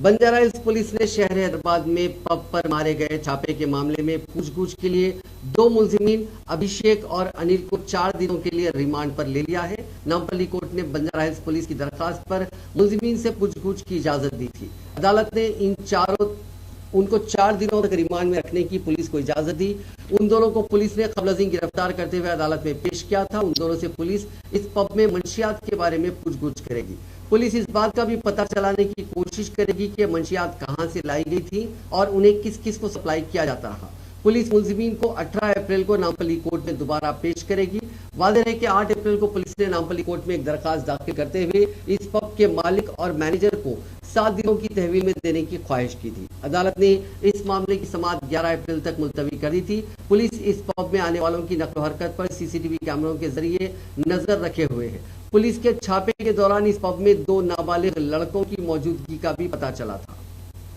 Banjara hills police ने शहर हैदराबाद में पब पर मारे गए छापे के मामले में पूछगछ के लिए 2 मुलजिमीन अभिषेक और अनिल को 4 दिनों के लिए रिमांड पर ले लिया है। नामपल्ली कोर्ट ने बंजारा हिल्स पुलिस की दरखास्त पर मुलजिमीन से पूछगछ की इजाजत दी थी। अदालत ने उनको 4 दिनों तक रिमांड में रखने की पुलिस को इजाजत दी। उन दोनों को पुलिस ने क़ब्ल गिरफ्तार करते हुए अदालत में पेश किया था। उन दोनों से पुलिस इस पब में मंशियात के बारे में पूछगछ करेगी। पुलिस इस बात का भी पता चलाने की कोशिश करेगी कि मंशियात कहां से लाई गई थी और उन्हें किस किस को सप्लाई किया जाता रहा। पुलिस मुलजिमीन को 18 अप्रैल को नामपल्ली कोर्ट में दोबारा पेश करेगी। वाज़ेह है कि 8 अप्रैल को पुलिस ने नामपल्ली कोर्ट में एक दरखास्त दाखिल करते हुए इस पब के मालिक और मैनेजर को 7 दिनों की तहवील में देने की ख्वाहिश की थी। अदालत ने इस मामले की समाअत 11 अप्रैल तक मुलतवी कर दी थी। पुलिस इस पब में आने वालों की नकल हरकत पर सीसीटीवी कैमरों के जरिए नजर रखे हुए है। पुलिस के छापे के दौरान इस पब में 2 नाबालिग लड़कों की मौजूदगी का भी पता चला था।